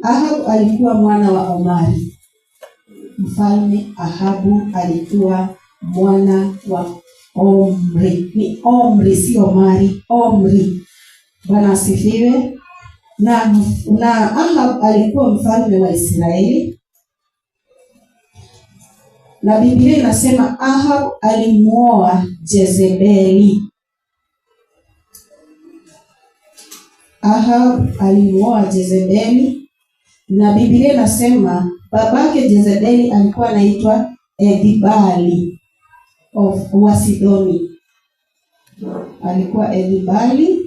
Ahabu alikuwa mwana wa Omari. Mfalme Ahabu alikuwa mwana wa Omri. Ni Omri, si Omari, Omri. Bwana asifiwe. Na Ahabu alikuwa mfalme wa Israeli. Na Biblia inasema Ahabu alimuoa Jezebeli. Ahabu alimuoa Jezebeli, na Biblia inasema babake Jezebeli alikuwa anaitwa Edibali wa Sidoni. Alikuwa Edibali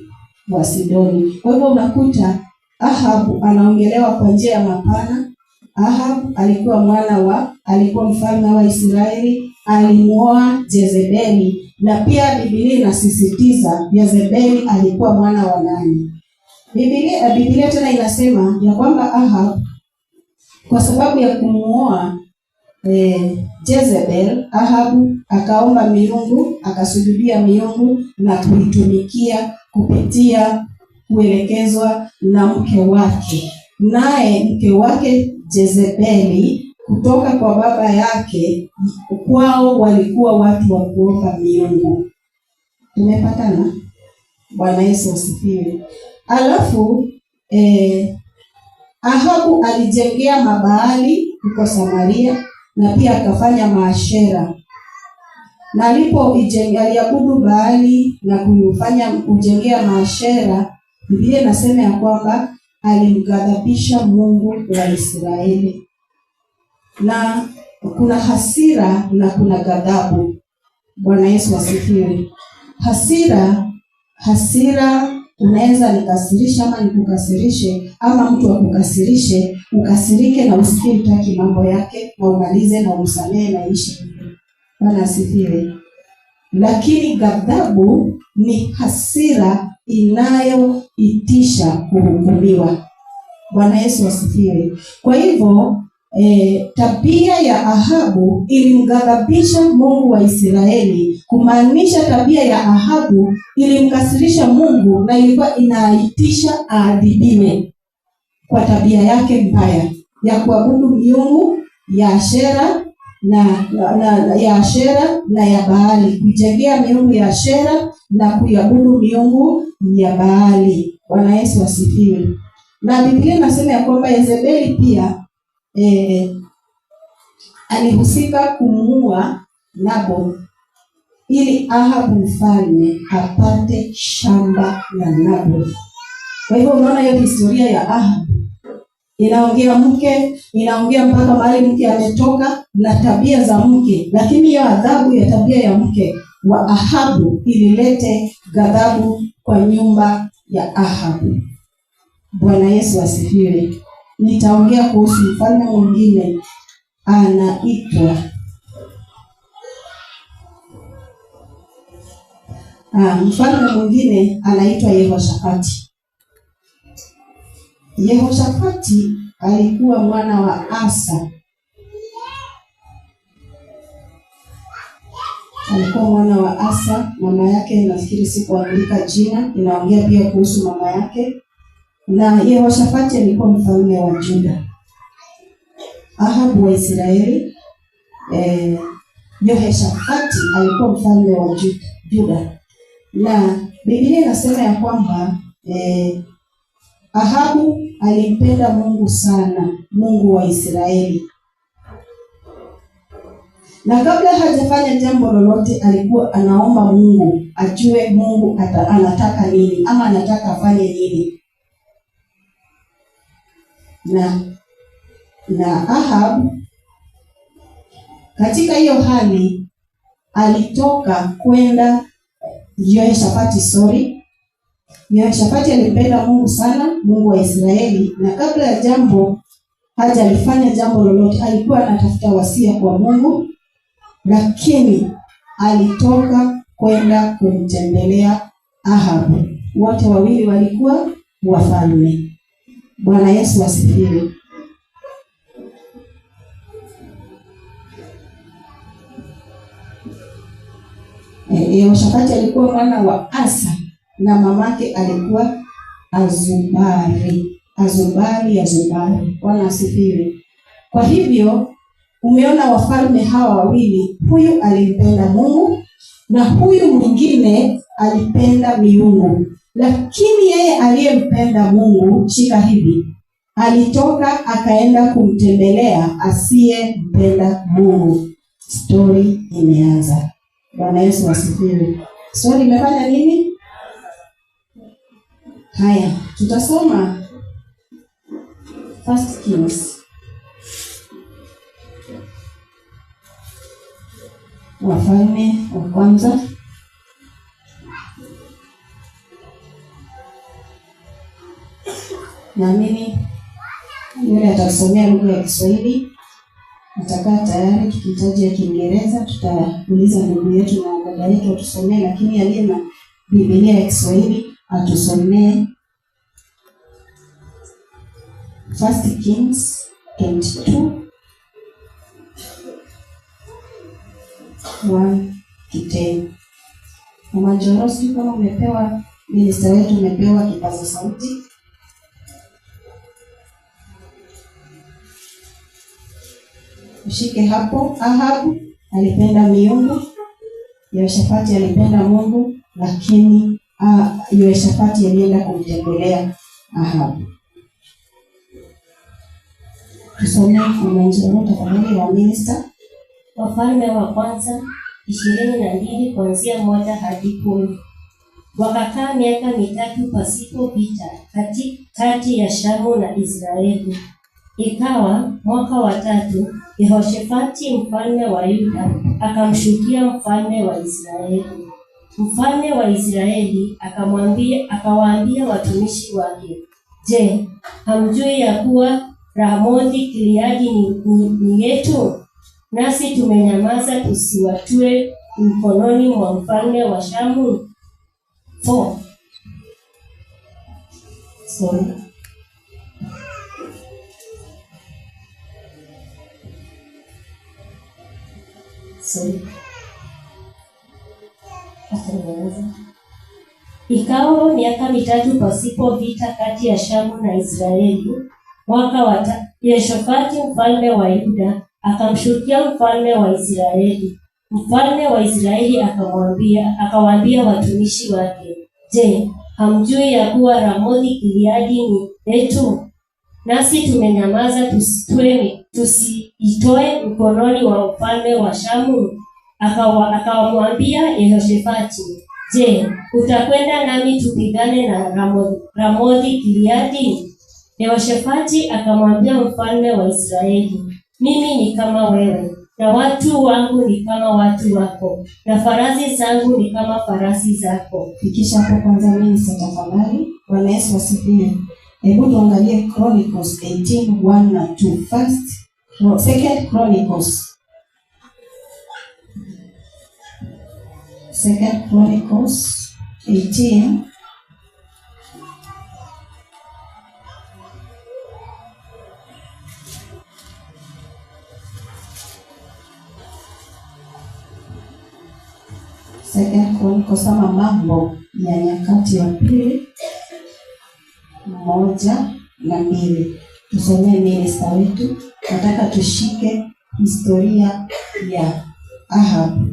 wa Sidoni. Kwa hivyo unakuta Ahabu anaongelewa kwa njia ya mapana. Ahabu alikuwa mfalme wa Israeli, alimuoa Jezebeli, na pia Biblia inasisitiza Jezebeli alikuwa mwana wa nani? Biblia tena inasema ya kwamba Ahabu kwa sababu ya kumuoa Jezebel, Ahabu akaomba miungu, akasujudia miungu na kuitumikia kupitia kuelekezwa na mke wake. Naye mke wake Jezebeli kutoka kwa baba yake, kwao walikuwa watu wa kuomba miungu. Tumepatana? Bwana Yesu asifiwe. Alafu Ahabu alijengea mabaali huko Samaria, na pia akafanya maashera. Na aliabudu Baali na kujengea maashera, Biblia inasema ya kwamba alimghadhabisha Mungu wa Israeli. Na kuna hasira na kuna ghadhabu. Bwana Yesu asifiwe. Hasira unaweza nikasirisha ama nikukasirishe, ama mtu akukasirishe, ukasirike na usikie utaki mambo yake na umalize na umsamehe na ishi. Bwana asifiwe. Lakini ghadhabu ni hasira inayoitisha kuhukumiwa. Bwana Yesu asifiwe. Kwa hivyo tabia ya Ahabu ilimghadhabisha Mungu wa Israeli, kumaanisha tabia ya Ahabu ilimkasirisha Mungu na ilikuwa inaitisha aadhibiwe kwa tabia yake mbaya ya kuabudu miungu ya Ashera na ya Baali, kujengea miungu ya Ashera na kuabudu miungu ya Baali. Bwana Yesu asifiwe. Na Biblia inasema ya kwamba Jezebeli pia alihusika kumuua Naboth ili Ahabu mfalme apate shamba la Naboth. Kwa hivyo unaona hiyo historia ya Ahabu inaongea mpaka mahali mke ametoka na tabia za mke, lakini hiyo adhabu ya tabia ya mke wa Ahabu ililete ghadhabu kwa nyumba ya Ahabu. Bwana Yesu asifiwe. Nitaongea kuhusu mfalme mwingine anaitwa Yehoshafati. Yehoshafati alikuwa mwana wa Asa. Mama yake nafikiri sikuandika jina, inaongea pia kuhusu mama yake. Na Yehoshafati alikuwa mfalme wa Juda. Ahabu wa Israeli, Yehoshafati alikuwa mfalme wa Juda. Na Biblia inasema ya kwamba Ahabu alimpenda Mungu sana, Mungu wa Israeli. Na kabla hajafanya jambo lolote alikuwa anaomba Mungu, ajue Mungu anataka nini ama anataka afanye nini. Na Ahabu katika hiyo hali alitoka kwenda Yehoshafati alimpenda Mungu sana, Mungu wa Israeli, na kabla ya hajalifanya jambo lolote alikuwa anatafuta wasia kwa Mungu, lakini alitoka kwenda kumtembelea Ahabu. Wote wawili walikuwa wafalme. Bwana Yesu asifiwe. Yehoshafati alikuwa mwana wa Asa na mamake alikuwa Azubari. azubali. Bwana asifiwe. Kwa hivyo umeona wafalme hawa wawili, huyu alimpenda Mungu na huyu mwingine alipenda miungu. Lakini yeye aliyempenda Mungu, shika hivi, alitoka akaenda kumtembelea asiyempenda Mungu. Story imeanza. Bwana Yesu asifiwe. Story imefanya nini? Haya, tutasoma First Kings. Wafalme wa kwanza naamini yule atasomea lugha ya Kiswahili atakaa tayari. Tukihitaji ya Kiingereza tutauliza ndugu yetu na dada yetu atusomee, lakini aliye na Biblia ya Kiswahili atusomee First Kings 22 1-10. Mama Njorosi, kama umepewa, minister wetu umepewa kipaza sauti. Ushike hapo. Ahabu alipenda miungu, Yehoshafati alipenda Mungu, lakini Yehoshafati alienda kumtembelea Ahabu. Tusome Mama Njorosi tafadhali wa minister. Wafalme wa kwanza 22 kuanzia 1 hadi 10. Wakakaa miaka 3 pasipo vita kati ya Shamu na Israeli. Ikawa mwaka wa 3, Yehoshafati mfalme wa Yuda akamshukia mfalme wa Israeli. Mfalme wa Israeli akawaambia watumishi wake, "Je, hamjui ya kuwa Ramothi Gileadi ni yetu? Nasi tumenyamaza tusiwatue mkononi mwa mfalme wa Shamu." 4. Sorry. Ikawa miaka 3 pasipo vita kati ya Shamu na Israeli. Mwaka wa Yehoshafati mfalme wa Yuda akamshukia mfalme wa Israeli. Mfalme wa Israeli akawaambia watumishi wake, "Je, hamjui ya kuwa Ramothi Gileadi ni yetu? Nasi tumenyamaza tusiitoe mkononi wa mfalme wa Shamu." Akamwambia Yehoshafati, "Je, utakwenda nami tupigane na Ramothi Gileadi?" Yehoshafati akamwambia mfalme wa Israeli, "Mimi ni kama wewe, na watu wangu ni kama watu wako, na farasi zangu ni kama farasi zako." Fikisha hapo kwanza mimi tafadhali. Bwana Yesu asifiwe. Hebu tuangalie Chronicles 18:1 na 2. Second Chronicles 18 Second Chronicles kama Mambo ya Nyakati wa Pili 1 na 2. Tusomee minister wetu. Nataka tushike historia ya Ahabu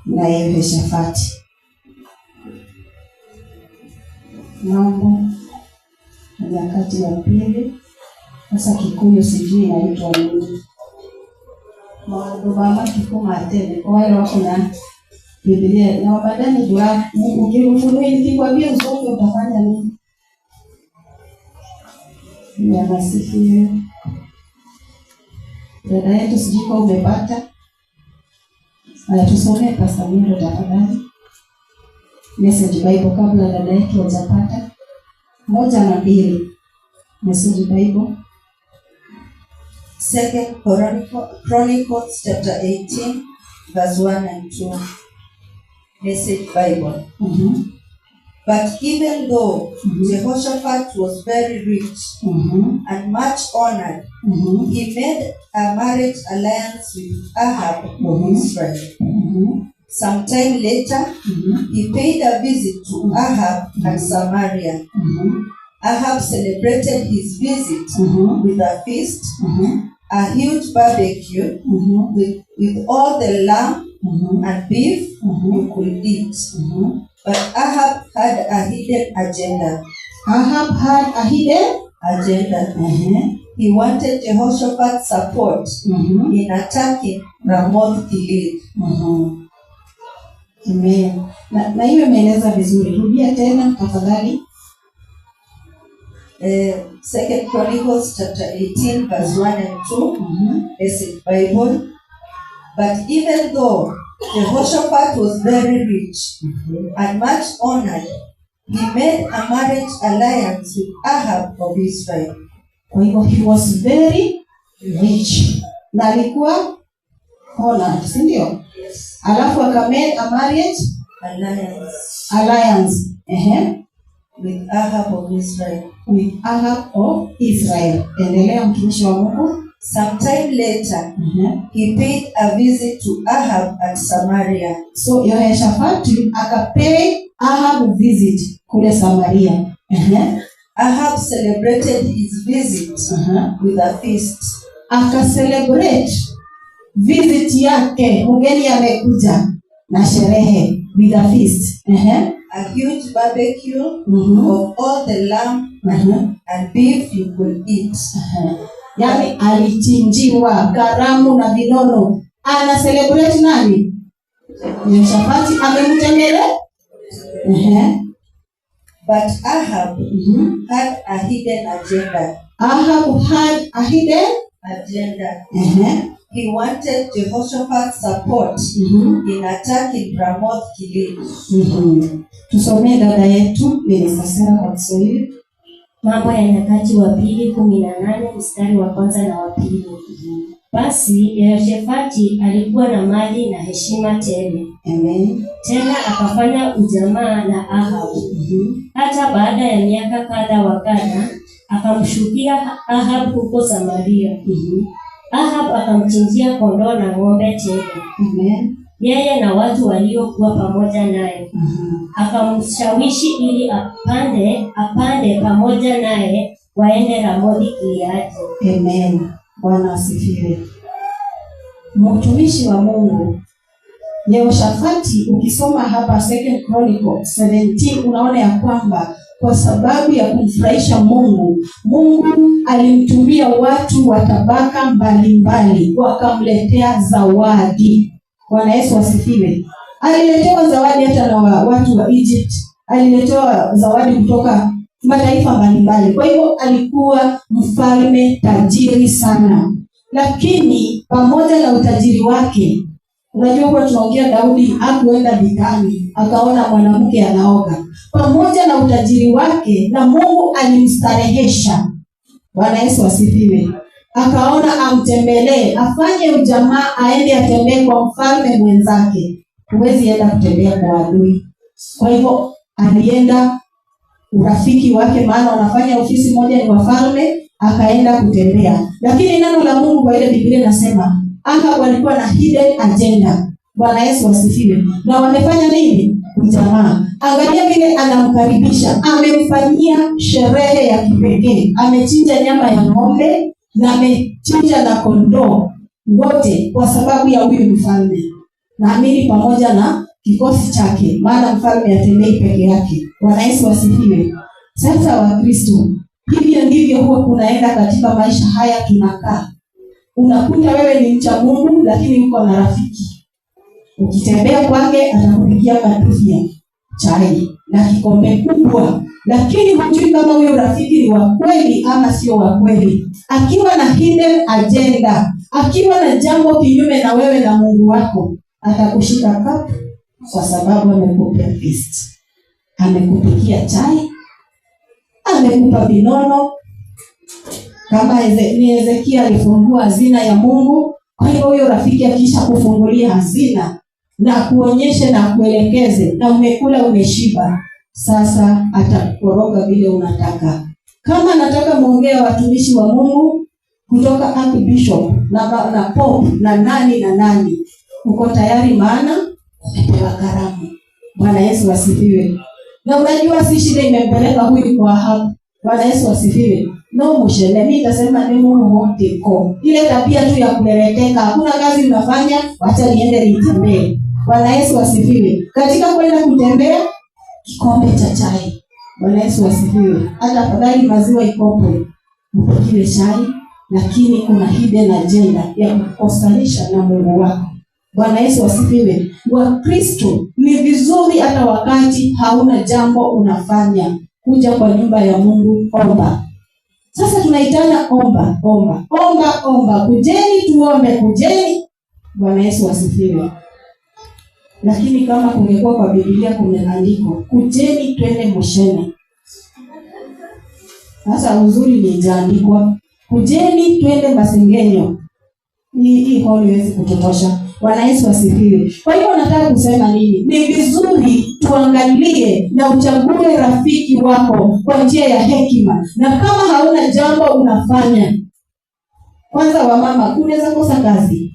na Yehoshafati. Mambo ya Nyakati wa Pili. Sasa Kikuyu sijui inaitwa nini. Mambo mama kikuma atende. Wale wako na Biblia na wabadani dua ukirufunua nikikwambia usome utafanya nini? Ya masifiwe. Dada yetu sijui kama umepata. Tusomee Pastor Miro tafadhali. Message Bible kabla dada yetu hajapata. 1 na 2. Message Bible. Second Chronicles chapter 18 verse 1 and 2. Message Bible. But even though Jehoshaphat was very rich and much honored, he made a marriage alliance with Ahab of Israel. Sometime later, he paid a visit to Ahab at Samaria. Ahab celebrated his visit with a feast, a huge barbecue with all the lamb and beef you could eat. But Ahab had a hidden agenda. Ahab had a hidden agenda. He wanted Jehoshaphat's support in attacking Ramoth Gilead. Amen. Na hiyo imeeleza vizuri. Rudia tena tafadhali. 2 Chronicles chapter 18 verse 1 and 2. Basic Bible. But even though Jehoshaphat was very rich and much honored, he made a marriage alliance with Ahab of Israel. Kwa hivyo he was very rich. Na alikuwa honored, si ndio? Yes. Alafu akamade a marriage alliance. With Ahab of Israel. With Ahab of Israel. Endelea mtumishi wa Mungu. Sometime later, he paid a visit to Ahab at Samaria. So Yehoshaphat akapay Ahab visit kule Samaria. Ahab celebrated his visit with a feast. Aka-celebrate visit yake, mgeni amekuja na sherehe with a feast. A huge barbecue of all the lamb and beef you could eat. Yani alichinjiwa karamu na vinono. Ana celebrate nani? Yehoshaphat amemtembelea. But Ahab had a hidden agenda. Ahab had a hidden agenda. He wanted Jehoshaphat's support in attacking Ramoth Gilead. Tusomee dada yetu Sara kwa Kiswahili. Mambo ya Nyakati wa Pili 18 mstari wa kwanza na wa pili. Basi Yehoshafati alikuwa na mali na heshima tele. Amen. Tena akafanya ujamaa na Ahabu. Hata baada ya miaka kadha wa kadha akamshukia Ahab huko Samaria. Ahab akamchinjia kondoo na ng'ombe tele. Amen. Yeye na watu waliokuwa pamoja naye. Akamshawishi ili apande pamoja naye waende Ramoth Gilead. Amen. Bwana asifiwe. Mtumishi wa Mungu Yehoshafati, ukisoma hapa 2 Chronicles 17 unaona ya kwamba kwa sababu ya kumfurahisha Mungu, Mungu alimtumia watu wa tabaka mbalimbali wakamletea zawadi. Bwana Yesu asifiwe. Aliletewa zawadi hata na watu wa Egypt. Aliletewa zawadi kutoka mataifa mbalimbali. Kwa hivyo alikuwa mfalme tajiri sana. Lakini pamoja na utajiri wake, unajua kwa tunaongea Daudi hakuenda vitani, akaona mwanamke anaoga. Pamoja na utajiri wake, na Mungu alimstarehesha. Bwana Yesu asifiwe. Akaona amtembelee, afanye ujamaa, aende atembee kwa mfalme mwenzake. Huwezi enda kutembea kwa adui. Kwa hivyo alienda urafiki wake, maana wanafanya ofisi moja ni wafalme, akaenda kutembea. Lakini neno la Mungu kwa ile Biblia nasema Ahab walikuwa na hidden agenda. Bwana Yesu asifiwe. Na wamefanya nini? Ujamaa. Angalia vile anamkaribisha. Amemfanyia sherehe ya kipekee. Amechinja nyama ya ng'ombe na amechinja na kondoo, wote kwa sababu ya huyu mfalme. Naamini pamoja na kikosi chake, maana mfalme atembei peke yake. Bwana Yesu asifiwe. Sasa Wakristo, hivyo ndivyo huwa kunaenda katika maisha haya tunakaa. Unakuta wewe ni mcha Mungu lakini uko na rafiki. Ukitembea kwake atakupigia katufia chai na kikombe kubwa, lakini hujui kama huyo rafiki ni wa kweli ama sio wa kweli. Akiwa na hidden agenda, akiwa na jambo kinyume na wewe na Mungu wako, atakushika kapu kwa sababu amekupea feast. Amekupikia chai, amekupa vinono. Kama Hezekia alifungua hazina ya Mungu, kwa hiyo huyo rafiki akisha kufungulia hazina na kuonyeshe na kuelekeze na umekula umeshiba, sasa atakoroga vile unataka. Kama nataka muongee watumishi wa Mungu kutoka Archbishop na Pope na nani, uko tayari, maana umepewa karamu. Bwana Yesu asifiwe. Na unajua si shida imempeleka huyu kwa Ahab. Bwana Yesu asifiwe. No mushele, mimi nitasema ni Mungu wote ko. Ile tabia tu ya kuleleteka, hakuna kazi unafanya, acha niende nitembee. Bwana Yesu asifiwe. Katika kwenda kutembea, kikombe cha chai. Bwana Yesu asifiwe. Hata afadhali maziwa ikopo, mpokile chai, lakini kuna hidden agenda ya kukosanisha na Mungu wako. Bwana Yesu asifiwe. Wakristo ni vizuri hata wakati hauna jambo unafanya, kuja kwa nyumba ya Mungu, omba. Sasa tunaitana omba, omba, omba, omba. Kujeni tuombe, kujeni. Bwana Yesu asifiwe. Lakini kama kungekuwa kwa Biblia kumeandikwa, kujeni twende moshene. Sasa uzuri ni ijaandikwa, kujeni twende Masengenyo. Hii haiwezi kutotosha. Bwana Yesu asifiwe. Kwa hiyo nataka kusema nini? Ni vizuri tuangalie na uchague rafiki wako kwa njia ya hekima. Na kama hauna jambo unafanya, kwanza wamama, unaweza kosa kazi.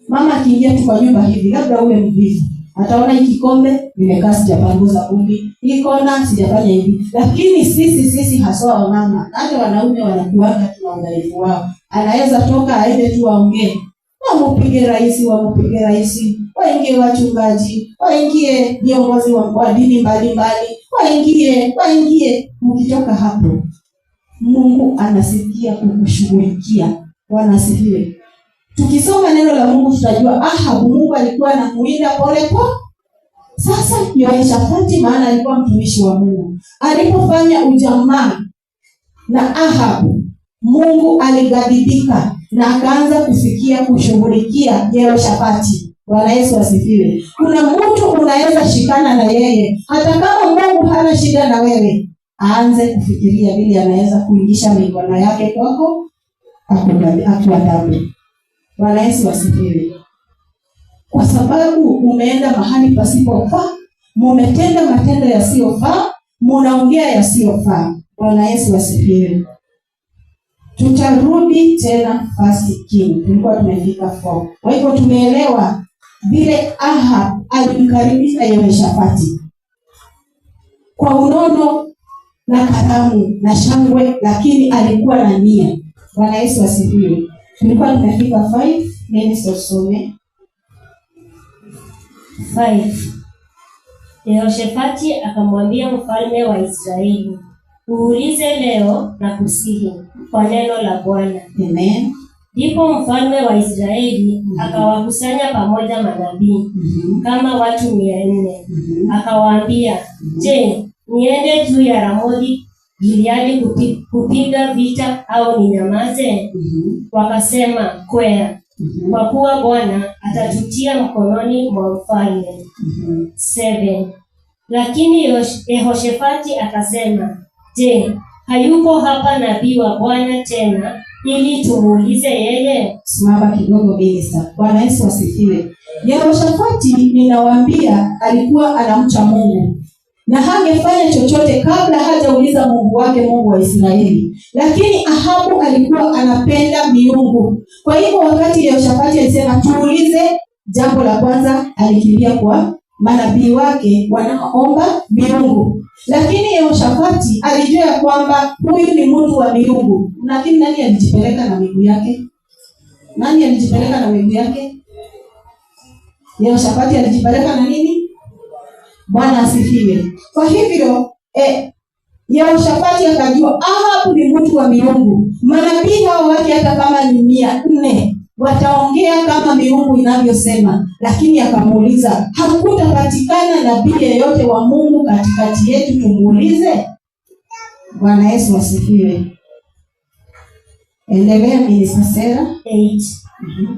Mama akiingia tu kwa nyumba hivi, labda uwe mvivu, ataona hiki kikombe nimekaa sijapanguza vumbi, hii kona sijafanya hivi. Lakini sisi haswa wamama, hata wanaume wanakuanga tunaangalifu wao. Anaweza toka aende tu aongee, wamupige rais, waingie wachungaji, waingie viongozi wa dini mbalimbali, waingie. Mkitoka hapo, Mungu anasikia kukushughulikia. Bwana asifiwe. Tukisoma neno la Mungu tutajua Ahabu Mungu alikuwa anamuinda pole pole. Sasa Yehoshafati, maana alikuwa mtumishi wa Mungu, alipofanya ujamaa na Ahabu, Mungu alighadhibika na akaanza kusikia kushughulikia Yehoshafati. Bwana Yesu asifiwe. Kuna mtu unaweza shikana na yeye hata kama Mungu hana shida na wewe, aanze kufikiria vile anaweza kuingisha mikono yake kwako akuadhabu. Bwana Yesu asifiwe. Kwa sababu umeenda mahali pasipofaa, mumetenda matendo yasiyofaa, munaongea yasiyofaa. Bwana Yesu asifiwe. Tutarudi tena First King. Tulikuwa tumefika 4. Kwa hivyo tumeelewa vile Ahab alimkaribisha Yehoshafati kwa unono na karamu na shangwe, lakini alikuwa na nia. Bwana Yesu asifiwe. Tulikuwa tumefika 5. Nini sosome 5. Yehoshafati akamwambia mfalme wa Israeli, uulize leo na kusihi kwa neno la Bwana. Amen. Ndipo mfalme wa Israeli akawakusanya pamoja manabii kama watu 400. Akawaambia, je, niende juu ya Ramothi Gileadi kupiga vita au ninyamaze? Wakasema, kwea, kwa kuwa Bwana atatutia mkononi mwa mfalme. 7. Lakini Yehoshafati akasema, je, hayuko hapa nabii wa Bwana tena ili tumuulize yeye? Simama kidogo Bilisa. Bwana Yesu asifiwe. Yehoshafati, ninawaambia, alikuwa anamcha Mungu na hangefanya chochote kabla hajauliza Mungu wake, Mungu wa Israeli. Lakini Ahabu alikuwa anapenda miungu. Kwa hivyo wakati Yehoshafati alisema tuulize, jambo la kwanza alikimbia kwa manabii wake wanaoomba miungu. Lakini Yehoshafati alijua ya kwamba huyu ni mtu wa miungu. Lakini nani alijipeleka na miguu yake? Yehoshafati alijipeleka na nini? Bwana asifiwe. Kwa hivyo Yehoshafati akajua Ahabu ni mtu wa miungu. Manabii hao wake hata kama ni 400 wataongea kama miungu inavyosema. Lakini akamuuliza, hakutapatikana nabii yeyote wa Mungu katikati yetu tumuulize? Bwana Yesu asifiwe. Endelea Minister Sarah. 8.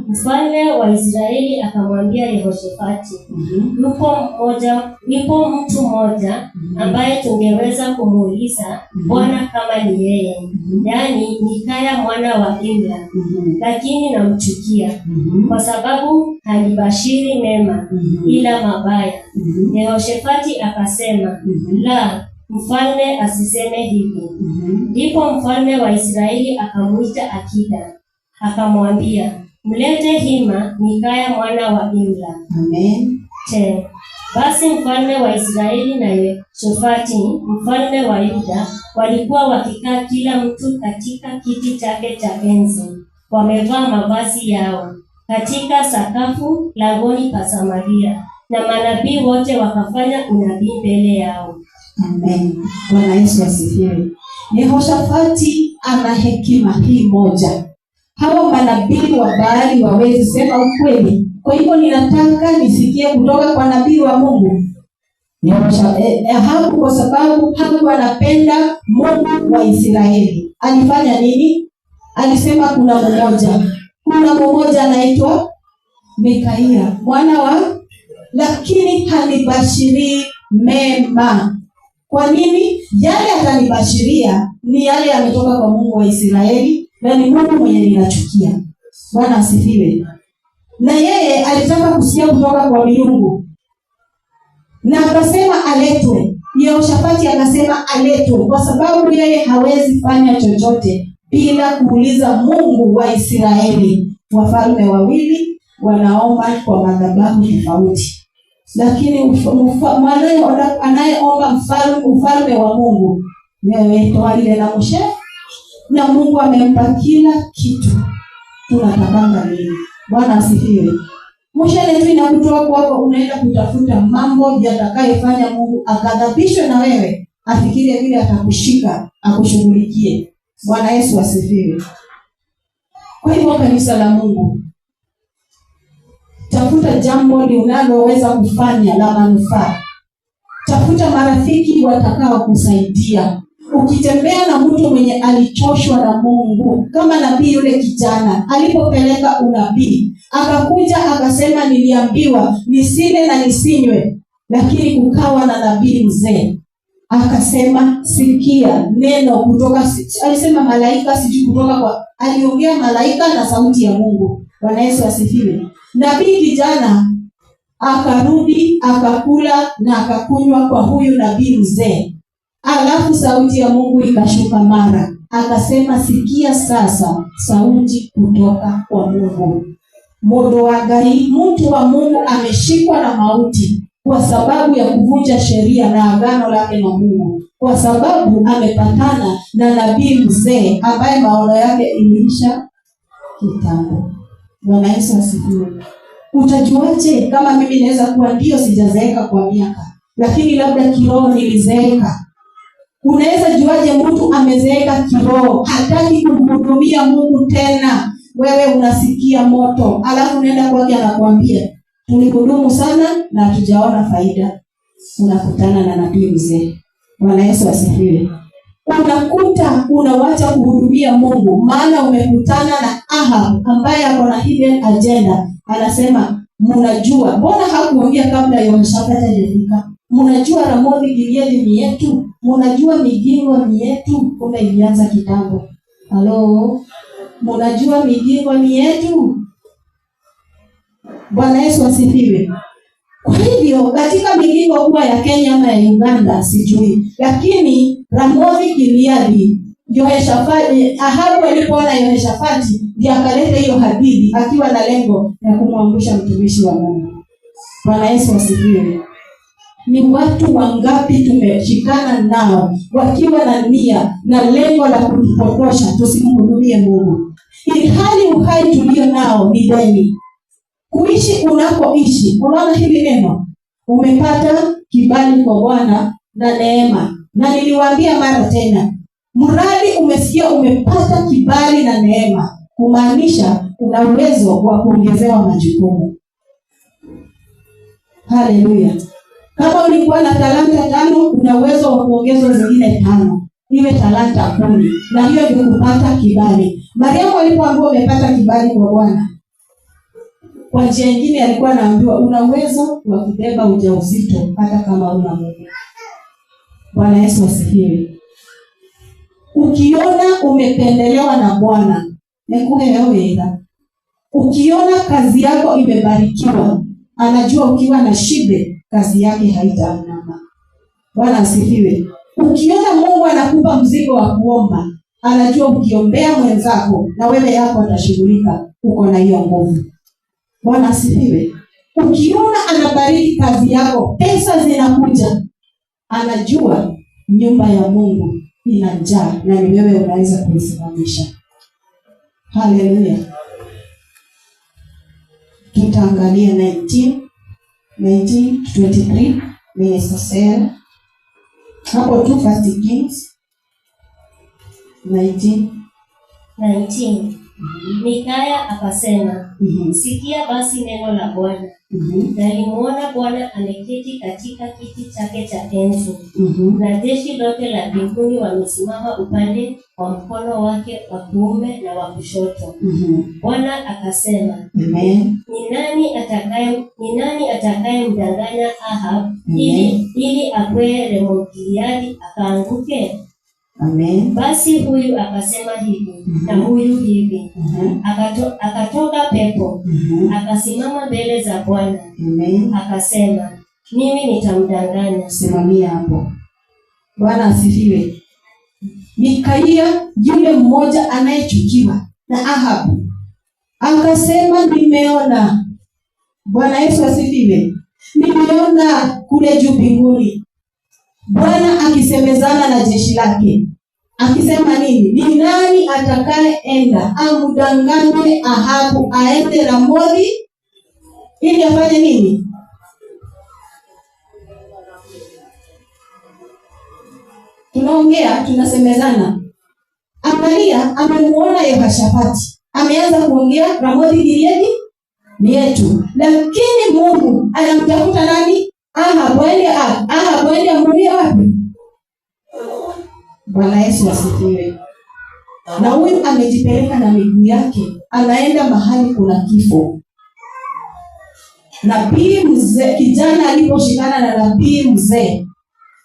Mfalme wa Israeli akamwambia Yehoshafati, yupo mtu mmoja ambaye tungeweza kumuuliza Bwana kama ni yeye, yaani Mikaya mwana wa Imla, lakini namchukia kwa sababu hanibashiri mema ila mabaya. Yehoshafati akasema, la, mfalme asiseme hivi. Ndipo mfalme wa Israeli akamuita akida, akamwambia, mlete hima Mikaya mwana wa Imla. Amen. 10. Basi mfalme wa Israeli na Yehoshafati mfalme wa Yuda walikuwa wakikaa kila mtu katika kiti chake cha enzi, wamevaa mavazi yao katika sakafu langoni pa Samaria, na manabii wote wakafanya unabii mbele yao. Amen. Bwana Yesu asifiwe. Yehoshafati ana hekima hii moja. Hawa manabii wa Baali wawezi sema ukweli. Kwa hivyo ninataka nisikie kutoka kwa nabii wa Mungu. Ahabu kwa sababu hakuwa anapenda Mungu wa Israeli. Alifanya nini? Alisema kuna mmoja anaitwa Mikaia, mwana wa, lakini hanibashiri mema. Kwa nini? Yale atanibashiria ni yale yametoka kwa Mungu wa Israeli, na ni Mungu mwenye ninachukia. Bwana asifiwe. Na yeye alitaka kusikia kutoka kwa miungu, na akasema aletwe. Yehoshafati akasema aletwe, kwa sababu yeye hawezi fanya chochote bila kuuliza Mungu wa Israeli. Wafalme wawili wanaomba kwa madhabahu tofauti, lakini anayeomba ufalme wa Mungu toa ile na Moshe, na Mungu amempa kila kitu. Tunatakanga nini? Bwana asifiwe. Moshe letu inakutoa kwako, unaenda kutafuta mambo yatakayofanya Mungu akadhabishwe na wewe, afikirie vile atakushika akushughulikie. Bwana Yesu asifiwe. Kwa hivyo kanisa la Mungu, tafuta jambo linaloweza kufanya la manufaa. Tafuta marafiki watakao kusaidia. Ukitembea na mtu mwenye alichoshwa na Mungu, kama nabii yule kijana alipopeleka unabii, akakuja akasema niliambiwa nisile na nisinywe, lakini kukawa na nabii mzee akasema sikia neno kutoka, alisema malaika, sijui kutoka kwa, aliongea malaika na sauti ya Mungu. Bwana Yesu asifiwe. Nabii kijana akarudi akakula na akakunywa kwa huyu nabii mzee, alafu sauti ya Mungu ikashuka mara, akasema sikia sasa sauti kutoka kwa Mungu. Mtu wa Mungu ameshikwa na mauti kwa sababu ya kuvunja sheria na agano lake na Mungu, kwa sababu amepatana na nabii mzee ambaye maono yake iliisha kitambo. Bwana Yesu asifiwe. Utajuaje kama mimi naweza kuwa ndio sijazeeka kwa miaka, lakini labda kiroho nilizeeka? Unaweza juaje mtu amezeeka kiroho, hataki kumhudumia Mungu tena? Wewe unasikia moto, alafu unaenda kwake anakuambia tulihudumu sana na hatujaona faida. Unakutana na nabii mzee. Bwana Yesu asifiwe. Unakuta unawacha kuhudumia Mungu, maana umekutana na Ahab ambaye ako na hidden agenda. Anasema mnajua, mbona hakuongea kabla Yehoshafati hajafika? Mnajua Ramothi Gileadi ni yetu, mnajua Migingo ni yetu. Kumbe ilianza kitambo. Halo, mnajua Migingo ni yetu. Bwana Yesu asifiwe. Kwa hivyo katika Migingo huwa ya Kenya ama ya Uganda sijui, lakini Ramothi Gileadi, Yehoshafati, Ahabu alipoona Yehoshafati ndiye akaleta hiyo hadithi akiwa na lengo ya kumwangusha mtumishi wa Mungu. Bwana Yesu asifiwe. Ni watu wangapi tumeshikana nao wakiwa na nia na lengo la kutupotosha tusimhudumie Mungu, ili hali uhai tulio nao ni deni. Kuishi unapoishi, unaona hili neno, umepata kibali kwa Bwana na neema. Na niliwaambia mara tena, mradi umesikia umepata kibali na neema, kumaanisha una uwezo wa kuongezewa majukumu. Haleluya. Kama ulikuwa na talanta 5, una uwezo wa kuongezwa zingine 5, iwe talanta 10, na hiyo ndio kupata kibali. Mariamu alipoambiwa umepata kibali kwa Bwana, kwa njia nyingine alikuwa anaambiwa una uwezo wa kubeba ujauzito hata kama una Mungu. Bwana Yesu asifiwe. Ukiona umependelewa na Bwana, nikuheweza. Ukiona kazi yako imebarikiwa, anajua ukiwa na shibe kazi yake haitaanama. Bwana asifiwe. Ukiona Mungu anakupa mzigo wa kuomba, anajua ukiombea mwenzako na wewe yako atashughulika, uko na hiyo nguvu. Bwana asifiwe. Ukiona anabariki kazi yako, pesa zinakuja, anajua nyumba ya Mungu ina njaa na ni wewe unaweza kuisimamisha. Haleluya. Tutaangalia 19:23 Minister Sarah. Hapo tu First Kings 19. Mikaya akasema, sikia basi neno la Bwana. Nalimuona Bwana ameketi katika kiti chake cha enzi, na jeshi lote la mbinguni wamesimama upande wa mkono wake wa kuume na wa kushoto. Bwana akasema, Amen. Ni nani atakaye mdanganya Ahab ili akwee Ramoth-Gileadi akaanguke? Amen. Basi huyu akasema hivi na huyu hivi. Akatoka pepo, akasimama mbele za Bwana. Amen. Akasema, mimi nitamdanganya. Simamia hapo. Bwana asifiwe. Mikaya yule mmoja anayechukiwa na Ahabu akasema, nimeona. Bwana Yesu asifiwe. Nimeona kule juu mbinguni Bwana akisemezana na jeshi lake. Akisema nini? Ni nani atakayeenda amdanganye Ahabu aende Ramothi ili afanye nini? Tunaongea, tunasemezana. Angalia, amemuona Yehoshafati. Ameanza kuongea Ramoth-Gileadi ni yetu. Lakini Mungu anamtafuta nani? Ahabu aende amulie wapi? Bwana Yesu asifiwe. Na huyu amejipeleka na miguu yake, anaenda mahali kuna kifo. Nabii mzee, kijana aliposhikana na nabii mzee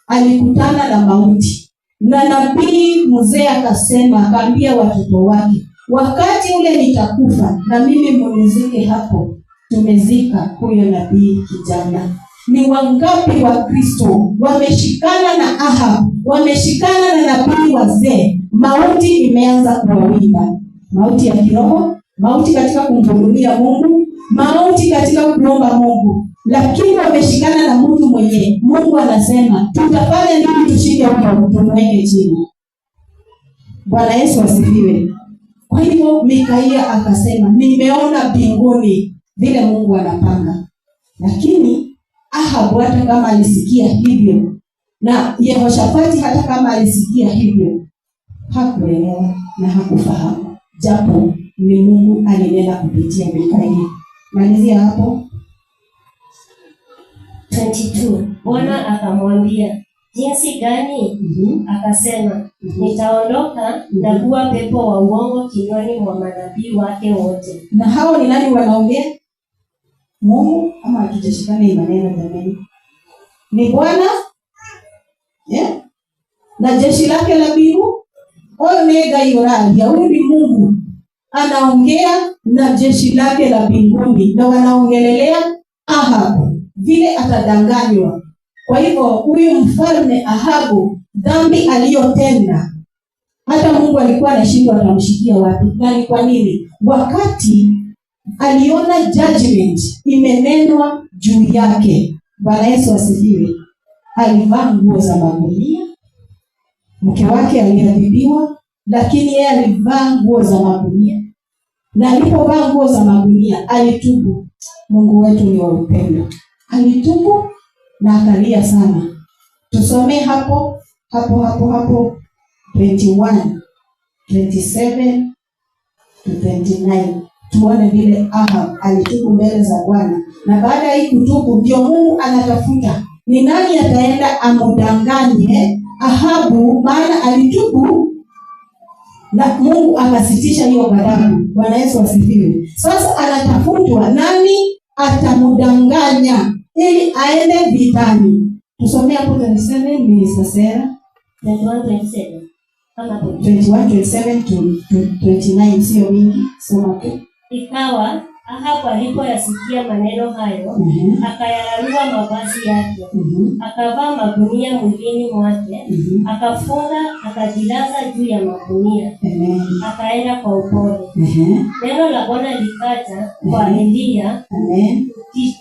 alikutana na mauti. Na nabii mzee akasema, akaambia watoto wake, wakati ule nitakufa na mimi munizike hapo. Tumezika huyo nabii kijana. Ni wangapi wa Kristo wameshikana na Ahab, wameshikana na nabii wazee, mauti imeanza kuwawinda. Mauti ya kiroho, mauti katika kumhudumia Mungu, mauti katika kuomba Mungu. Lakini wameshikana na mtu mwenye Mungu anasema, tutafanya nini tushinde huyo, tumweke chini. Bwana Yesu asifiwe. Kwa hivyo Mikaya akasema, nimeona mbinguni vile Mungu anapanga. Lakini Ahabu hata kama alisikia hivyo, na Yehoshafati hata kama alisikia hivyo, hakuelewa na hakufahamu, japo ni Mungu alinena kupitia Mikaya. Malizia hapo 22. Bwana akamwambia, jinsi gani? Akasema, nitaondoka na kuwa pepo wa uongo kinywani mwa manabii wake wote. Na hao ni nani wanaongea? Mungu ama hatujashikana maneno jamani? Ni Bwana na jeshi lake la mbingu. Onega yorali, huyu ni Mungu anaongea na jeshi lake la mbinguni, na wanaongelelea Ahabu vile atadanganywa. Kwa hivyo huyu mfalme Ahabu, dhambi aliyotenda, hata Mungu alikuwa anashindwa atamshikia wapi. Na ni kwa nini? Wakati aliona judgment imenenwa juu yake. Bwana Yesu asifiwe. Alivaa nguo za magunia. Mke wake aliadhibiwa, lakini yeye alivaa nguo za magunia. Na alipovaa nguo za magunia, alitubu. Mungu wetu ni wa upendo. Alitubu na akalia sana. Tusome hapo 21, 27 to 29. Tuone vile Ahab alitubu mbele za Bwana. Na baada ya kutubu, ndio Mungu anatafuta ni nani ataenda amudanganye Ahabu, maana alitubu na Mungu akasitisha hiyo ghadhabu. Bwana Yesu asifiwe. Sasa anatafutwa nani atamudanganya ili aende vitani. Tusomea hapo 27 Minister Sarah. 21:27. Kama 21:27 to 29, sio mingi. Soma tu. Ikawa Ahabu alipoyasikia maneno hayo, akayararua mavazi yake, akavaa magunia mwilini mwake, akafunga, akajilaza juu ya magunia, akaenda kwa upole. Neno la Bwana likaja kwa Eliya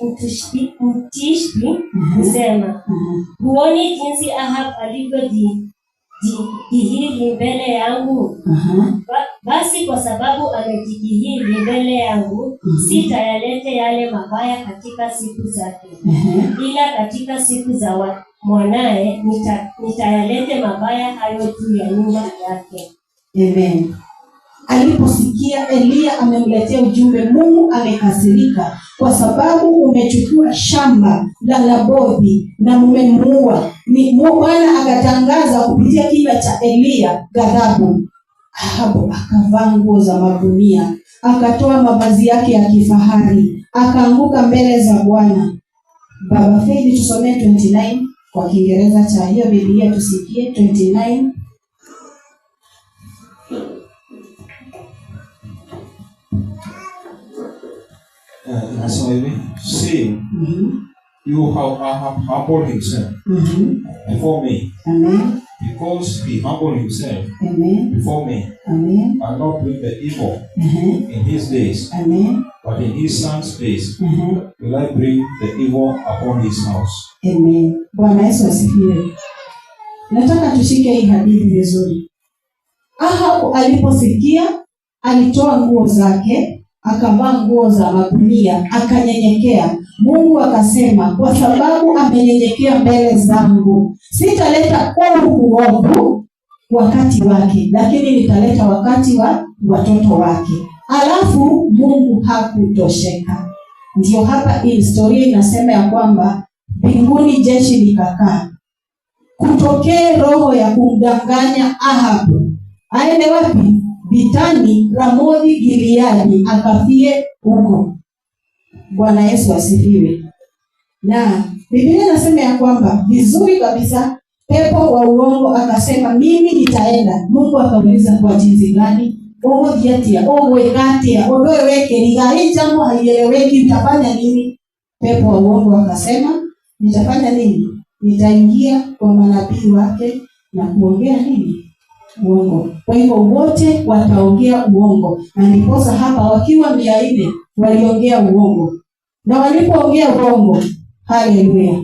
Mtishbi kusema, huoni jinsi Ahabu alivyojidhihiri mbele yangu? Basi kwa sababu amejidhihiri mbele yangu, sitayalete yale mabaya katika siku zake, ila katika siku za mwanaye nitayalete mabaya hayo juu ya nyumba yake. Amen. Aliposikia Eliya amemletea ujumbe, Mungu amekasirika kwa sababu umechukua shamba la Nabothi na mumemuua. Bwana akatangaza kupitia kinywa cha Eliya ghadhabu. Ahabu akavaa nguo za magunia, akatoa mavazi yake ya kifahari, akaanguka mbele za Bwana. Baba Faith, tusomee 29 kwa Kiingereza cha hiyo Biblia tusikie 29. So see, you have humbled himself before me. Amen. Because he humbled himself before me. Amen. I'll not bring the evil in his days. Amen. But in his son's days will I bring the evil upon his house. Amen. Bwana Yesu asifiwe. Nataka tushike hii hadithi vizuri. Ahabu aliposikia, alitoa nguo zake, akavaa nguo za magunia, akanyenyekea. Mungu akasema, kwa sababu amenyenyekea mbele zangu, sitaleta uovu wakati wake, lakini nitaleta wakati wa watoto wake. Alafu Mungu hakutosheka. Ndio hapa historia inasema ya kwamba mbinguni jeshi likakaa. Kutokee roho ya kumdanganya Ahabu. Aende wapi? Vitani Ramothi Gileadi, akafie huko. Bwana Yesu asifiwe. Na Biblia inasema ya kwamba vizuri kabisa, pepo wa uongo akasema mimi nitaenda. Mungu akauliza kwa jinsi gani? Ogothiatia, ogwekatia, odoweke ligai jambo haieleweki, utafanya nini? Pepo wa uongo akasema nitafanya nini? Nitaingia kwa manabii wake na kuongea nini? Uongo. Kwa hivyo wote wataongea uongo. Na ndiposa hapa wakiwa 400 waliongea uongo. Na walipoongea uongo, haleluya,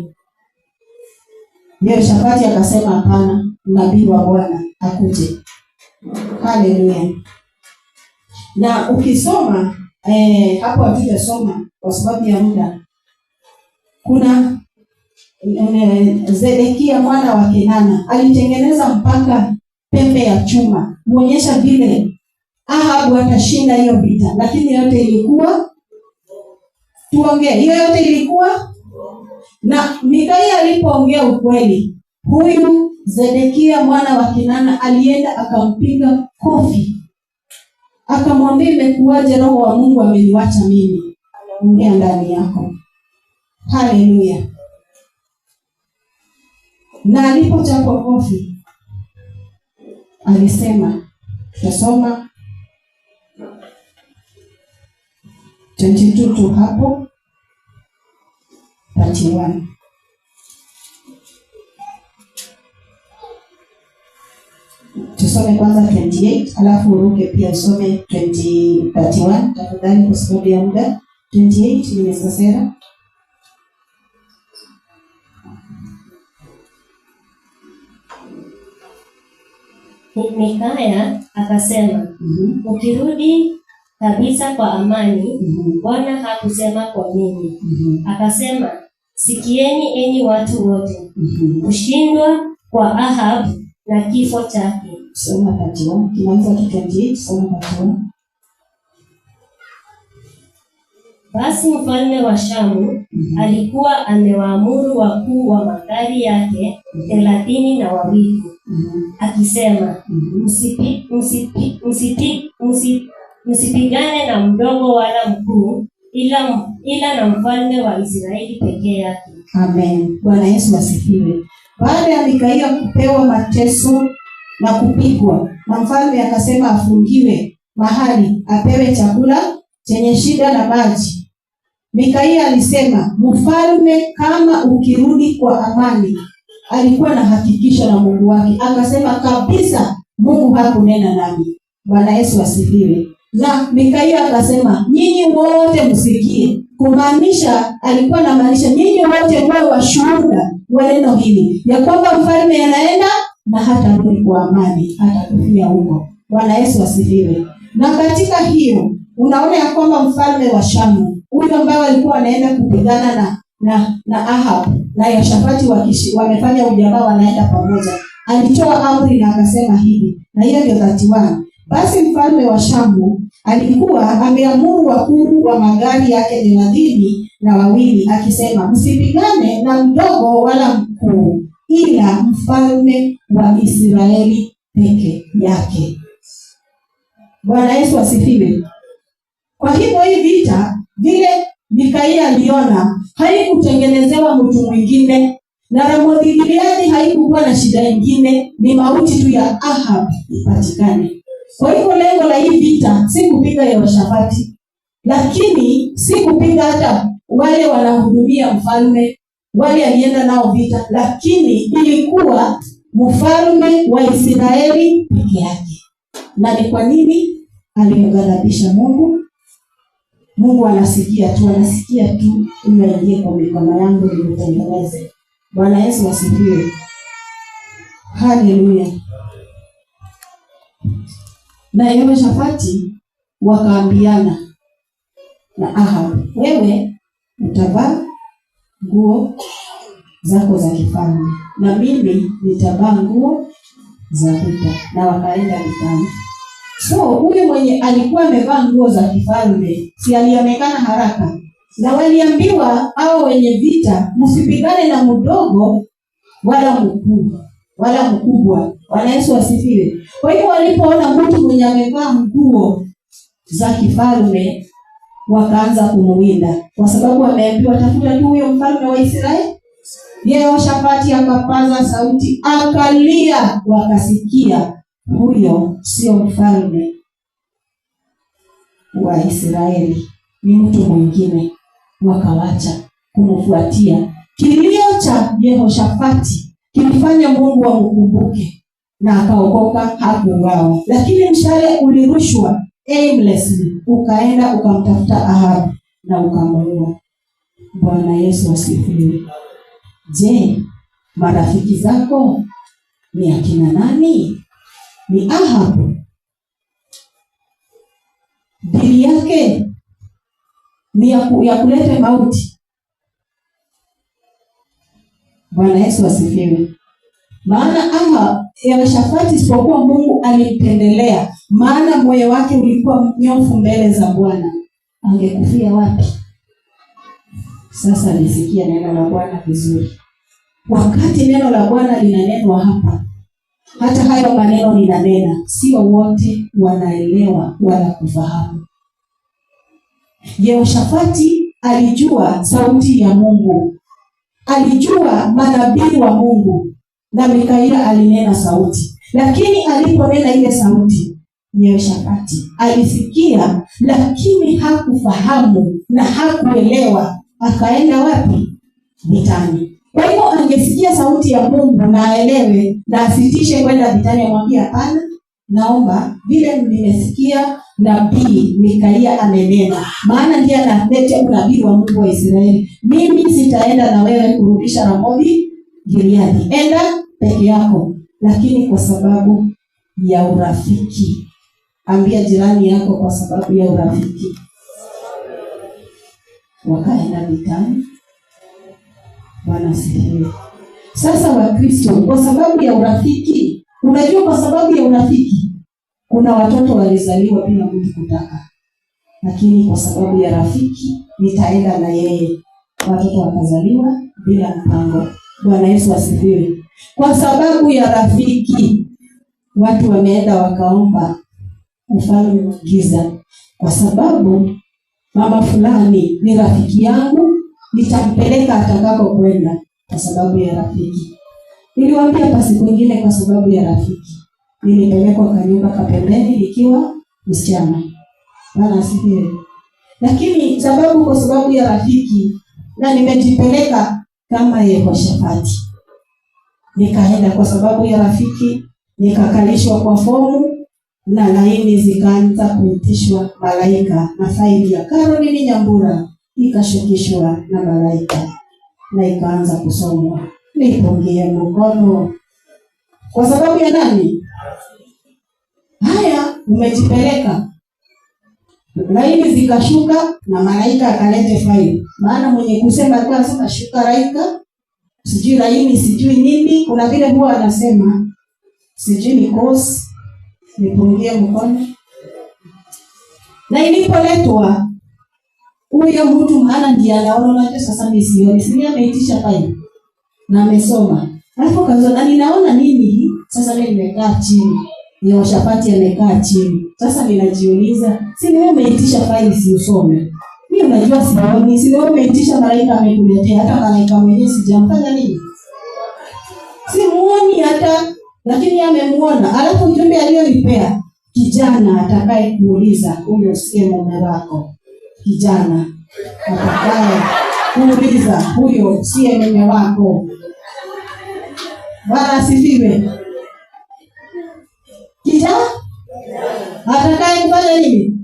Yehoshafati akasema hapana, nabii wa Bwana akuje. Haleluya. Na ukisoma hapo hatujasoma kwa sababu ya muda. Kuna Zedekia mwana wa Kenana alitengeneza mpaka pembe ya chuma kuonyesha vile Ahabu atashinda hiyo vita, lakini yote ilikuwa hiyo yote ilikuwa. Na Mikaya alipoongea ukweli, huyu Zedekia mwana wa Kenana alienda akampiga kofi, akamwambia imekuwaje roho wa Mungu ameniacha mimi? Anaongea ndani yako. Haleluya. Na alipochapwa kofi alisema, tutasoma 22 tu hapo 31. Tusome kwanza 28 alafu uruke pia usome 31 tafadhali kwa sababu ya muda. 28 ni Mr. Sarah. Mikaya akasema, ukirudi kabisa kwa amani, Bwana hakusema kwa mimi. Akasema, sikieni enyi watu wote, kushindwa kwa Ahab na kifo chake. Soma 31, kianza 28, soma 31. Basi mfalme wa Shamu alikuwa amewaamuru wakuu wa magari yake 32 akisema, msipigane na mdogo wala mkuu, ila na mfalme wa Israeli pekee yake. Amen. Bwana Yesu asifiwe. Baada ya Mikaya kupewa mateso na kupigwa, na mfalme akasema afungiwe mahali, apewe chakula chenye shida na maji. Mikaia alisema, mfalme kama ukirudi kwa amani. Alikuwa na hakikisho na Mungu wake. Akasema kabisa Mungu hakunena nami. Bwana Yesu asifiwe. Na Mikaia akasema, nyinyi wote msikie. Kumaanisha, alikuwa anamaanisha nyinyi wote mwe washuhuda wa neno hili, ya kwamba mfalme anaenda na hata rudi kwa amani, hata kufia huko. Bwana Yesu asifiwe. Na katika hiyo unaona ya kwamba mfalme wa Shamu, huyo ambao alikuwa anaenda kupigana na Ahab na Yehoshafati wamefanya ujamaa, wanaenda pamoja, alitoa amri na akasema hivi, na hiyo ndio 31. Basi mfalme wa Shamu alikuwa ameamuru wakuu wa magari yake 32 akisema, msipigane na mdogo wala mkuu, ila mfalme wa Israeli peke yake. Bwana Yesu asifiwe. Kwa hivyo hii vita vile Mikaia aliona haikutengenezewa mtu mwingine, na Ramothi Gileadi haikuwa na shida nyingine, ni mauti tu ya Ahab ipatikane. Kwa hivyo lengo la hii vita si kupiga Yehoshafati, lakini si kupiga hata wale wanahudumia mfalme, wale alienda nao vita, lakini ilikuwa mfalme wa Israeli peke yake. Na ni kwa nini? Alimghadhabisha Mungu. Mungu anasikia tu unaingia kwa mikono yangu nikutengeneze. Bwana Yesu asifiwe. Haleluya. Na Yehoshafati wakaambiana na Ahab, wewe utavaa nguo zako za kifalme na mimi nitavaa nguo za vita, na wakaenda vitani. So huyu mwenye alikuwa amevaa nguo za kifalme si alionekana haraka, na waliambiwa hao wenye vita, msipigane na mdogo wala mkubwa. Bwana Yesu asifiwe. Kwa hiyo walipoona mtu mwenye amevaa nguo za kifalme, wakaanza kumuwinda, kwa sababu wameambiwa tafuta tu huyo mfalme wa Israeli. Yehoshafati akapaza sauti akalia, wakasikia huyo sio mfalme wa Israeli, ni mtu mwingine. Wakawacha kumfuatia. Kilio cha Yehoshafati kilifanya Mungu amkumbuke na akaokoka, hakuuawa. Lakini mshale ulirushwa aimlessly, ukaenda ukamtafuta Ahab na ukamuua. Bwana Yesu asifiwe. Je, marafiki zako ni akina nani? Ni Ahab. Dili yake ni ya kuleta mauti. Bwana Yesu asifiwe. Maana Ahab, Yehoshafati isipokuwa Mungu alimpendelea, maana moyo wake ulikuwa mnyofu mbele za Bwana, angekufia wapi? Sasa nisikia neno la Bwana vizuri. Wakati neno la Bwana linanenwa hapa, hata hayo maneno ninanena, sio wote wanaelewa wala kufahamu. Yehoshafati alijua sauti ya Mungu, alijua manabii wa Mungu, na Mikaia alinena sauti. Lakini aliponena ile sauti, Yehoshafati alisikia, lakini hakufahamu na hakuelewa. Akaenda wapi? Vitani. Kwa hivyo angesikia sauti ya Mungu na aelewe na asitishe kwenda vitani, amwambia hapana, naomba vile nimesikia nabii Mikaia amenena, maana ndiye analeta unabii wa Mungu wa Israeli, mimi sitaenda na wewe kurudisha Ramothi Gileadi, enda peke yako. Lakini kwa sababu ya urafiki, ambia jirani yako, kwa sababu ya urafiki wakaenda vitani. Bwana asifiwe. Sasa Wakristo, kwa sababu ya urafiki, unajua kwa sababu ya urafiki kuna watoto walizaliwa bila mtu kutaka, lakini kwa sababu ya rafiki nitaenda na yeye, watoto wakazaliwa bila mpango. Bwana Yesu asifiwe. Kwa sababu ya rafiki watu wameenda wakaomba ufalme wa giza, kwa sababu mama fulani ni rafiki yangu, nitampeleka atakako kwenda. Kwa sababu ya rafiki. Niliwaambia pasi kwingine, kwa sababu ya rafiki nilipelekwa kanyumba kapembeni nikiwa msichana. Bwana asifiwe. Lakini kwa sababu ya rafiki, na nimejipeleka kama Yehoshafati. Nikaenda kwa sababu ya rafiki, nikakalishwa kwa fomu na laini zikaanza kuitishwa malaika, na faili ya Caroline Nyambura ikashukishwa na malaika na ikaanza kusomwa. Nipungie mkono. Kwa sababu ya nani? Haya, umejipeleka. Laini zikashuka na malaika akalete faili. Maana mwenye kusema kwa sasa shuka malaika, sijui laini sijui nini, kuna vile huwa anasema sijui ni kosi. Nipungie mkono. Na ilipoletwa huyo mtu, maana ndiye anaona sasa mimi sioni. Sisi ameitisha faili na amesoma. Alafu kaanza, na ninaona nini? Sasa mimi nimekaa chini. Yehoshafati amekaa chini. Sasa ninajiuliza, si wewe umeitisha faili si usome? Mimi unajua sioni. Si wewe umeitisha malaika amekuletea, hata malaika mwenyewe sijamfanya nini? Simuoni hata, lakini amemuona. Alafu ujumbe alionipea, kijana atakaye kuuliza huyo si mume wako. Kijana atakaye kuuliza huyo si mume wako. Bwana asifiwe. Kijana atakaye kufanya nini?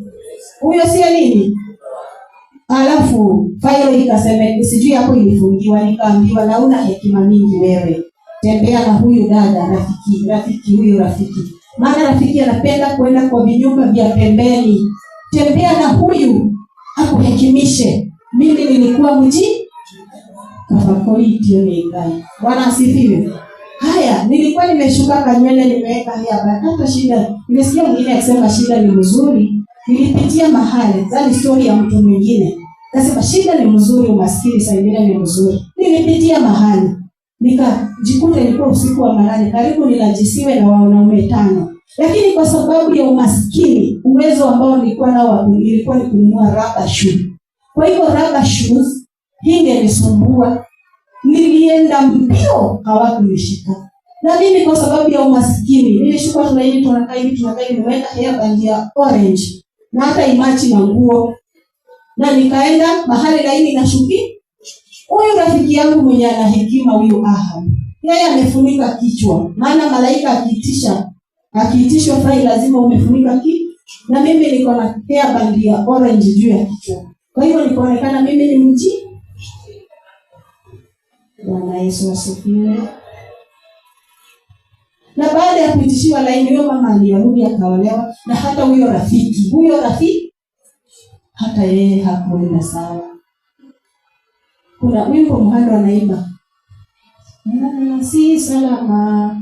Huyo sio nini? Alafu faili ikasema, sijui hapo ilifungiwa, nikaambiwa na una hekima mingi wewe. Tembea na huyu dada, rafiki huyu rafiki. Maana rafiki anapenda kwenda kwa vinyumba vya pembeni. Tembea na huyu akuhekimishe. Mimi nilikuwa mji Kafakoi Tionegai. Bwana asifiwe. Haya, nilikuwa nimeshuka kanywele nimeweka hapa. Hata shida, nimesikia mwingine akisema shida ni mzuri. Nilipitia mahali, zani story ya mtu mwingine. Kasema shida ni mzuri, umaskini saa nyingine ni mzuri. Nilipitia mahali, nikajikuta ilikuwa usiku wa manane, karibu ninajisiwe na wanaume 5. Lakini kwa sababu ya umaskini, uwezo ambao nilikuwa nao ilikuwa ni kununua rubber shoe. Kwa hivyo rubber shoes hii inanisumbua. Nilienda mbio, hawakunishika. Na mimi kwa sababu ya umaskini, nilishuka tunakaa hivi nimeweka hair band ya orange na hata imachi na nguo. Na nikaenda mahali laini na shuki. Huyu rafiki yangu mwenye ana hekima huyu Ahab, yeye amefunika kichwa. Maana malaika akiitishwa faili lazima umefunika kichwa. Na mimi niko na hair band ya orange juu ya kichwa. Kwa hivyo nikaonekana mimi ni mji. Bwana Yesu asifiwe. Na baada ya kuitishiwa laini, huyo mama alirudi akaolewa. Na hata huyo rafiki hata yeye hakuenda sawa. Kuna wimbo mhando anaimba, si salama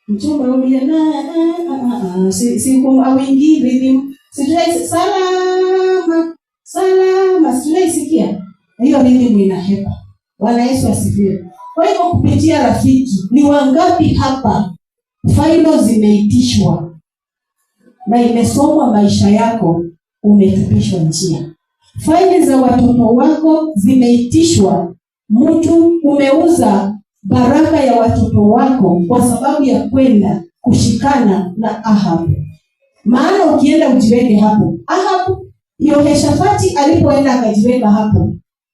mchumba uliye na si kumawingi rhythm, sijui salama sijui sikia hiyo rhythm inahepa. Bwana Yesu asifiwe. Kwa hivyo kupitia rafiki, ni wangapi hapa failo zimeitishwa na imesomwa maisha yako, umetupishwa njia. Faili za watoto wako zimeitishwa, mtu umeuza baraka ya watoto wako kwa sababu ya kwenda kushikana na Ahab. Maana ukienda ujiweke hapo, Ahab, Yehoshafati alipoenda akajiweka hapo,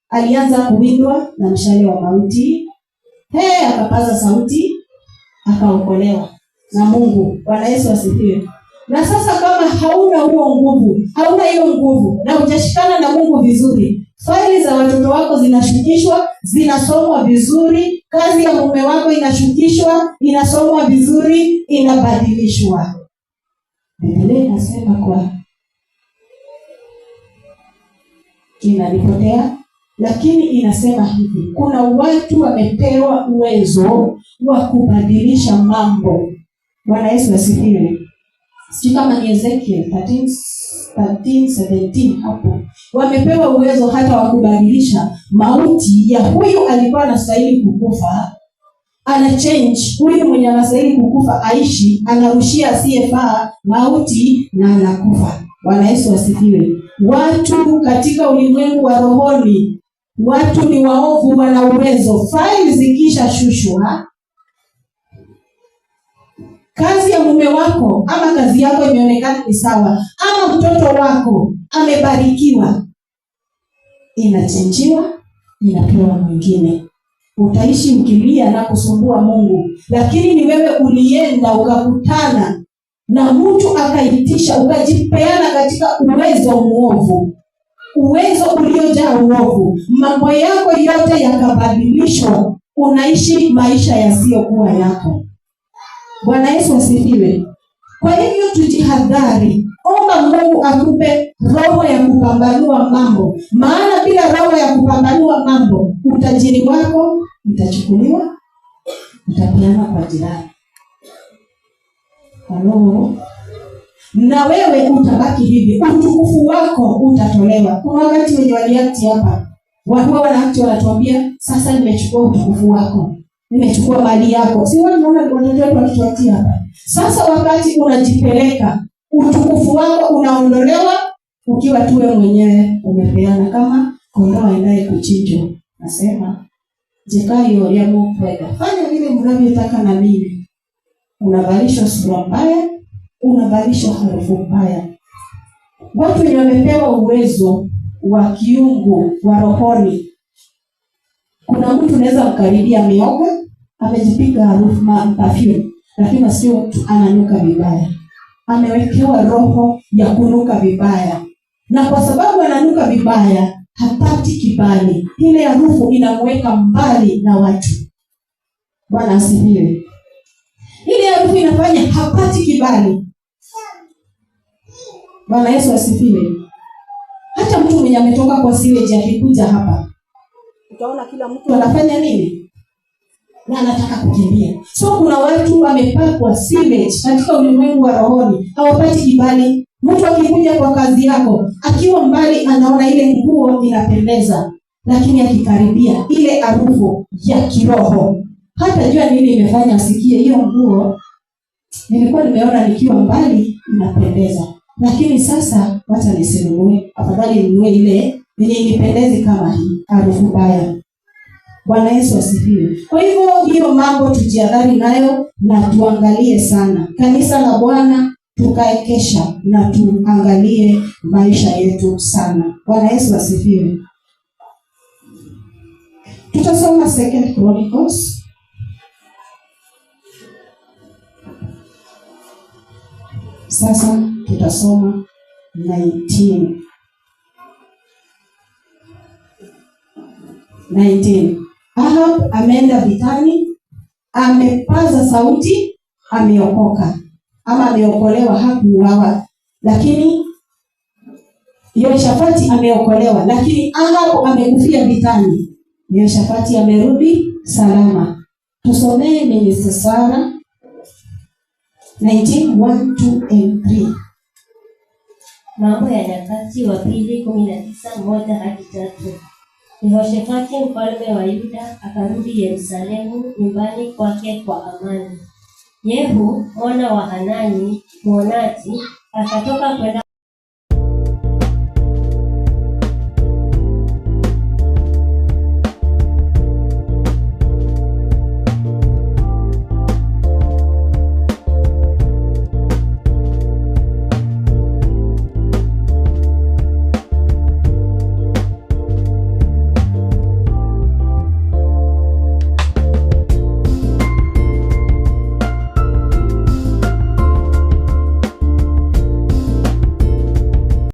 alianza kuwindwa na mshale wa mauti. Akapaza sauti, akaokolewa na Mungu. Bwana Yesu asifiwe. Na sasa kama hauna hiyo nguvu na hujashikana na Mungu vizuri, faili za watoto wako zinashukishwa, zinasomwa vizuri, kazi ya mume wako inashukishwa, inasomwa vizuri, inabadilishwa. Biblia inasema kwa inalipotea, lakini inasema hivi, kuna watu wamepewa uwezo wa kubadilisha mambo. Bwana Yesu asifiwe. Sijui kama ni Ezekiel 13:17 hapo. Wamepewa uwezo hata wa kubadilisha mauti ya huyu alikuwa anastahili kukufa. Ana change huyu mwenye anastahili kukufa aishi, anarushia asiyefaa mauti na anakufa. Bwana Yesu asifiwe. Watu katika ulimwengu wa rohoni, watu ni waovu, wana uwezo. Faili zikisha shushwa, kazi ya mume wako ama kazi yako imeonekana ni sawa, ama mtoto wako amebarikiwa, inachenjiwa, inapewa mwingine. Utaishi ukilia na kusumbua Mungu, lakini ni wewe ulienda ukakutana na mtu akaitisha, ukajipeana katika uwezo muovu, uwezo uliojaa uovu, mambo yako yote yakabadilishwa, unaishi maisha yasiyokuwa yako. Bwana Yesu asifiwe. Kwa hivyo tujihadhari, omba Mungu akupe roho ya kupambanua mambo, maana bila roho ya kupambanua mambo, utajiri wako utachukuliwa, utapeana kwa jirani. Halo. Na wewe utabaki hivi, utukufu wako utatolewa. Kuna wakati wenye waliakti hapa, watu wanatuambia sasa nimechukua utukufu wako, nimechukua mali yako. Si watu wanaona watoto wetu wakituatia hapa. Sasa wakati unajipeleka, utukufu wako unaondolewa, ukiwa tu wewe mwenyewe umepeana kama kondoo aendaye kuchinjwa. Nasema jekayo ya Mungu kwenda, fanya vile mnavyotaka na mimi. Unavalishwa sura mbaya, unavalishwa harufu mbaya. Watu wenye wamepewa uwezo wa kiungu wa rohoni, kuna mtu unaweza mkaribia ameoga, amejipiga harufu perfume, lakini sio mtu ananuka vibaya. Amewekewa roho ya kunuka vibaya, na kwa sababu ananuka vibaya hapati kibali. Ile harufu inamweka mbali na watu. Bwana asifiwe. Ile harufu inafanya hapati kibali. Bwana Yesu asifiwe. Hata mtu mwenye ametoka kwa sewage akikuja hapa, utaona kila mtu anafanya nini? Na anataka kukimbia. So kuna watu wamepakwa sewage katika ulimwengu wa rohoni, hawapati kibali. Mtu akikuja kwa kazi yako, akiwa mbali anaona ile nguo inapendeza, lakini akikaribia ile harufu ya kiroho, hata jua nini imefanya asikie hiyo nguo. Nilikuwa nimeona nikiwa mbali inapendeza, lakini sasa wacha nisinunue, afadhali ninunue ile yenye inipendezi kama hii, harufu mbaya. Bwana Yesu asifiwe. Kwa hivyo hiyo mambo tujihadhari nayo na tuangalie sana. Kanisa la Bwana tukae kesha na tuangalie maisha yetu sana. Bwana Yesu asifiwe. Tutasoma 2 Chronicles. Sasa tutasoma 19. Ahab ameenda vitani, amepaza sauti, ameokoka ama ameokolewa, hakuuawa. Lakini Yehoshafati ameokolewa, lakini Ahab amekufia vitani. Yehoshafati amerudi salama. Tusomee Minister Sara 19:1-3. Mambo ya Nyakati wa Pili 19:1-3. Yehoshafati mfalme wa Yuda akarudi Yerusalemu nyumbani kwake kwa amani. Yehu mwana wa Hanani Mwonathi akatoka kwenda